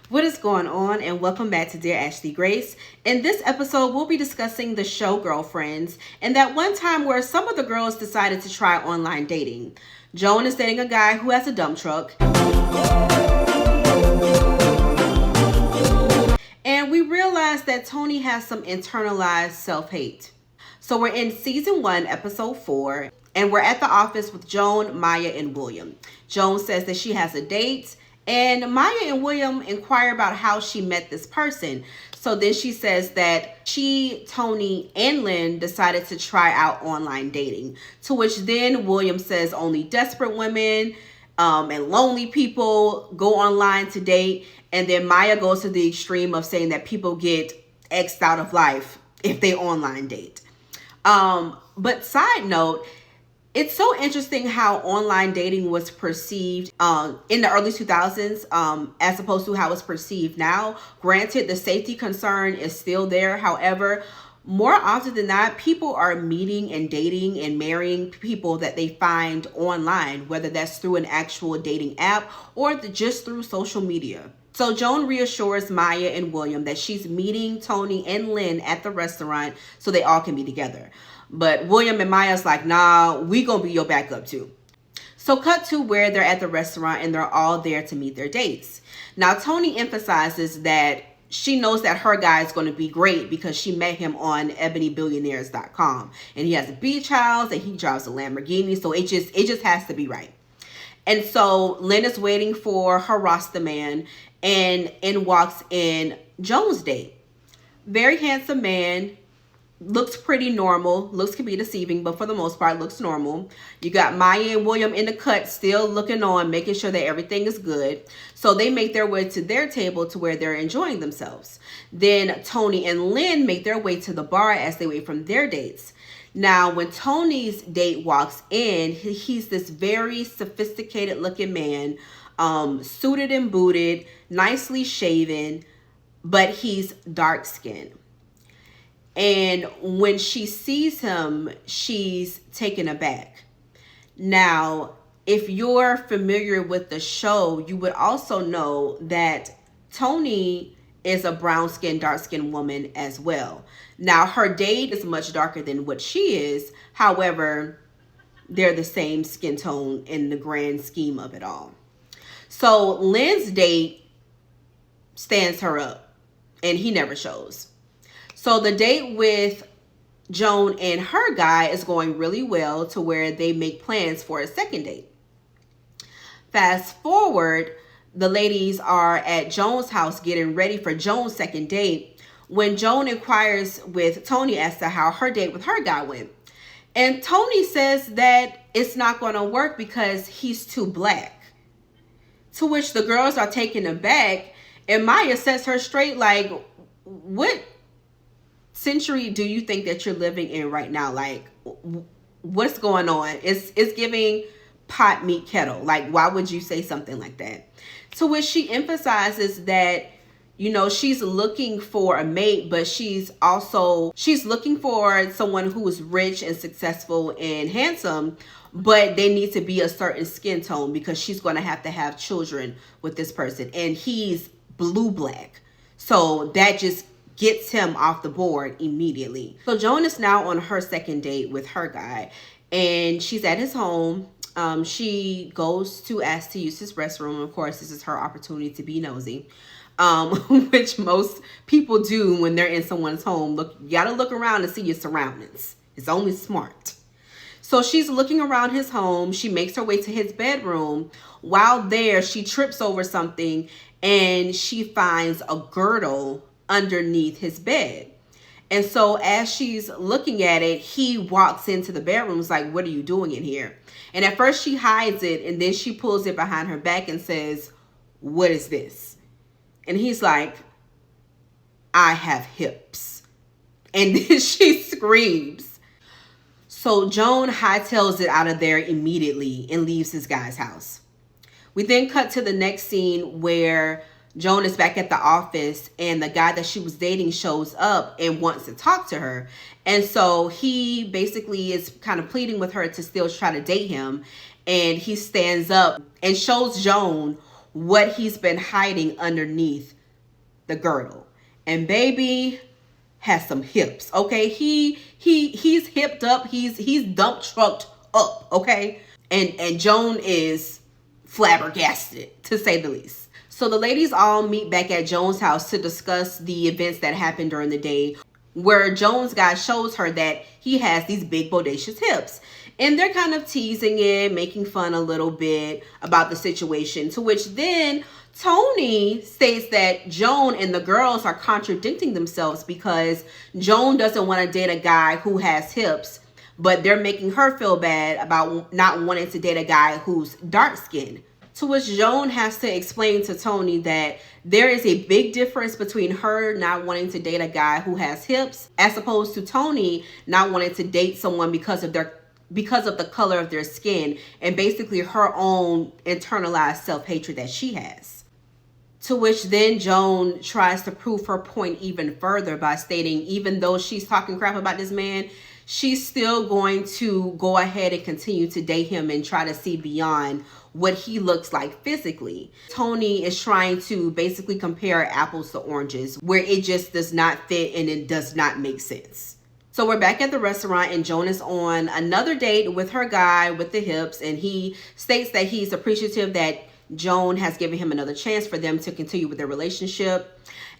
What is going on, and welcome back to Dear Ashley Grace. In this episode, we'll be discussing the show Girlfriends and that one time where some of the girls decided to try online dating. Joan is dating a guy who has a dump truck. And we realize that Toni has some internalized self-hate. So we're in season 1, episode 4, and we're at the office with Joan, Maya, and William. Joan says that she has a date, and Maya and William inquire about how she met this person. So then she says that she, Toni, and Lynn decided to try out online dating. To which then William says only desperate women and lonely people go online to date. And then Maya goes to the extreme of saying that people get X'd out of life if they online date. But side note, it's so interesting how online dating was perceived in the early 2000s as opposed to how it's perceived now. Granted, the safety concern is still there. However, more often than not, people are meeting and dating and marrying people that they find online, whether that's through an actual dating app or just through social media. So Joan reassures Maya and William that she's meeting Toni and Lynn at the restaurant so they all can be together. But William and Maya's like, nah, we gonna be your backup too. So cut to where they're at the restaurant and they're all there to meet their dates. Now, Toni emphasizes that she knows that her guy is going to be great because she met him on ebonybillionaires.com. And he has a beach house and he drives a Lamborghini. So it just has to be right. And so Lynn is waiting for her Rasta man and walks in Joan's date. Very handsome man. Looks pretty normal. Looks can be deceiving, but for the most part, looks normal. You got Maya and William in the cut, still looking on, making sure that everything is good. So they make their way to their table to where they're enjoying themselves. Then Toni and Lynn make their way to the bar as they wait from their dates. Now, when Toni's date walks in, he's this very sophisticated looking man, suited and booted, nicely shaven, but he's dark skinned. And when she sees him, she's taken aback. Now, if you're familiar with the show, you would also know that Toni is a brown-skinned, dark-skinned woman as well. Now, her date is much darker than what she is. However, they're the same skin tone in the grand scheme of it all. So Lynn's date stands her up, and he never shows. So the date with Joan and her guy is going really well to where they make plans for a second date. Fast forward, the ladies are at Joan's house getting ready for Joan's second date when Joan inquires with Toni as to how her date with her guy went. And Toni says that it's not going to work because he's too black. To which the girls are taken aback, and Maya sets her straight like, what century do you think that you're living in right now? Like, what's going on? It's giving pot meet kettle. Like, why would you say something like that? To which she emphasizes that, you know, she's looking for a mate, but she's looking for someone who is rich and successful and handsome, but they need to be a certain skin tone because she's going to have children with this person. And he's blue black. So that just gets him off the board immediately. So Joan is now on her second date with her guy, and she's at his home. She goes to ask to use his restroom. Of course, this is her opportunity to be nosy, which most people do when they're in someone's home. You gotta look around and see your surroundings. It's only smart. So she's looking around his home. She makes her way to his bedroom. While there, she trips over something and she finds a girdle underneath his bed. And so as she's looking at it, he walks into the bedroom. It's like, what are you doing in here? And at first she hides it, and then she pulls it behind her back and says, what is this? And he's like, I have hips. And then she screams. So Joan hightails it out of there immediately and leaves his guy's house. We then cut to the next scene where Joan is back at the office and the guy that she was dating shows up and wants to talk to her. And so he basically is kind of pleading with her to still try to date him. And he stands up and shows Joan what he's been hiding underneath the girdle. And baby has some hips, okay? He's hipped up, he's dump trucked up, okay? And Joan is flabbergasted, to say the least. So the ladies all meet back at Joan's house to discuss the events that happened during the day, where Joan's guy shows her that he has these big bodacious hips. And they're kind of teasing it, making fun a little bit about the situation, to which then Toni states that Joan and the girls are contradicting themselves because Joan doesn't want to date a guy who has hips, but they're making her feel bad about not wanting to date a guy who's dark skinned. To which Joan has to explain to Toni that there is a big difference between her not wanting to date a guy who has hips as opposed to Toni not wanting to date someone because of the color of their skin, and basically her own internalized self-hatred that she has. To which then Joan tries to prove her point even further by stating even though she's talking crap about this man, she's still going to go ahead and continue to date him and try to see beyond what he looks like physically. Toni is trying to basically compare apples to oranges, where it just does not fit and it does not make sense. So we're back at the restaurant and Joan is on another date with her guy with the hips, and he states that he's appreciative that Joan has given him another chance for them to continue with their relationship.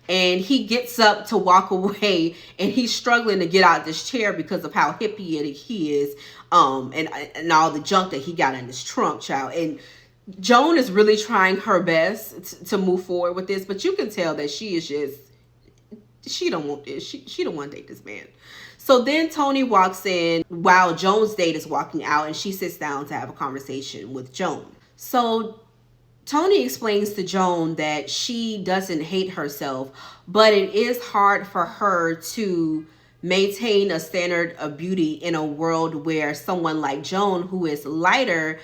And he gets up to walk away and he's struggling to get out of this chair because of how hippie he is, and all the junk that he got in his trunk, child. And Joan is really trying her best to move forward with this, but you can tell that she is just, she don't want this. She don't want to date this man. So then Toni walks in while Joan's date is walking out, and she sits down to have a conversation with Joan. So Toni explains to Joan that she doesn't hate herself, but it is hard for her to maintain a standard of beauty in a world where someone like Joan, who is lighter,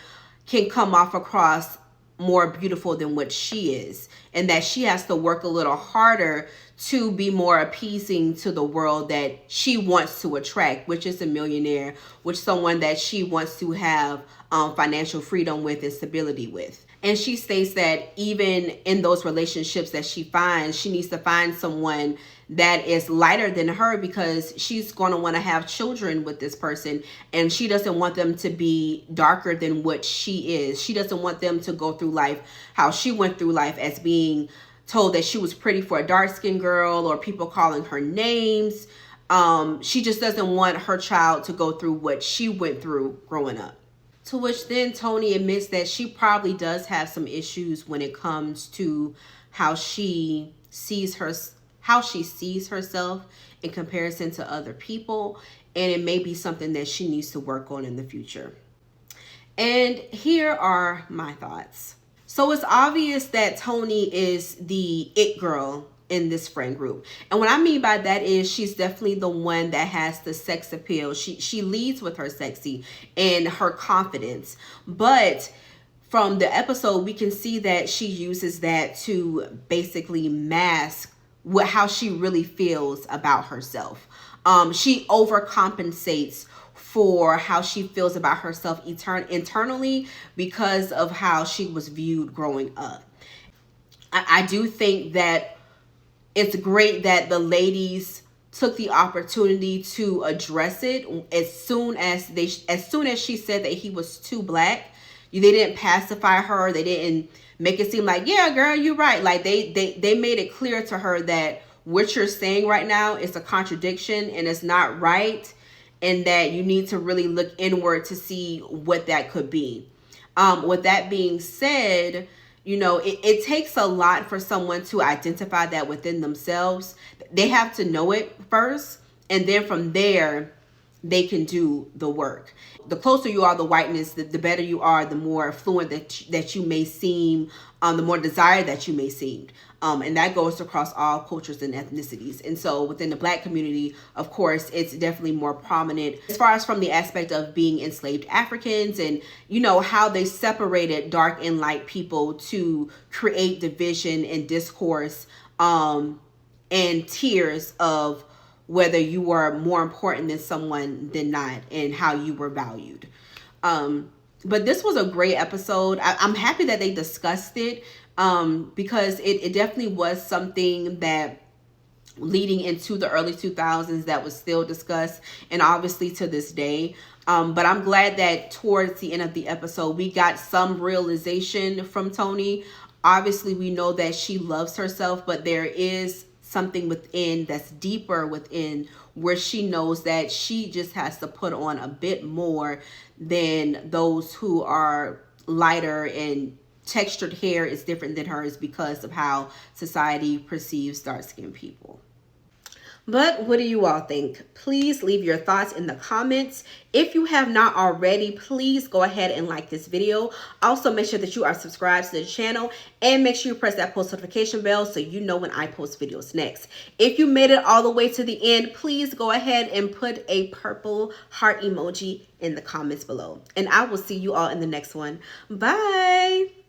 can come off across more beautiful than what she is, and that she has to work a little harder to be more appeasing to the world that she wants to attract, which is a millionaire, which someone that she wants to have financial freedom with and stability with. And she states that even in those relationships that she finds, she needs to find someone that is lighter than her because she's going to want to have children with this person. And she doesn't want them to be darker than what she is. She doesn't want them to go through life how she went through life, as being told that she was pretty for a dark-skinned girl or people calling her names. She just doesn't want her child to go through what she went through growing up. To which then Toni admits that she probably does have some issues when it comes to how she sees herself in comparison to other people, and it may be something that she needs to work on in the future. And here are my thoughts. So it's obvious that Toni is the it girl in this friend group. And what I mean by that is she's definitely the one that has the sex appeal. She leads with her sexy and her confidence. But from the episode, we can see that she uses that to basically mask how she really feels about herself. She overcompensates for how she feels about herself internally because of how she was viewed growing up. I do think that it's great that the ladies took the opportunity to address it as soon as she said that he was too black. They didn't pacify her. They didn't make it seem like, yeah, girl, you're right. Like they made it clear to her that what you're saying right now is a contradiction and it's not right, and that you need to really look inward to see what that could be. With that being said, it takes a lot for someone to identify that within themselves. They have to know it first, and then from there, they can do the work. The closer you are to whiteness, the better you are, the more fluent that you may seem, the more desired that you may seem. And that goes across all cultures and ethnicities. And so within the black community, of course, it's definitely more prominent as far as from the aspect of being enslaved Africans and, how they separated dark and light people to create division and discourse and tiers of whether you were more important than someone than not and how you were valued. But this was a great episode. I'm happy that they discussed it. because it definitely was something that leading into the early 2000s that was still discussed, and obviously to this day. But I'm glad that towards the end of the episode we got some realization from Toni. Obviously we know that she loves herself, but there is something within that's deeper within, where she knows that she just has to put on a bit more than those who are lighter, and textured hair is different than hers because of how society perceives dark-skinned people. But what do you all think? Please leave your thoughts in the comments. If you have not already, please go ahead and like this video. Also, make sure that you are subscribed to the channel, and make sure you press that post notification bell so you know when I post videos next. If you made it all the way to the end, please go ahead and put a purple heart emoji in the comments below. And I will see you all in the next one. Bye.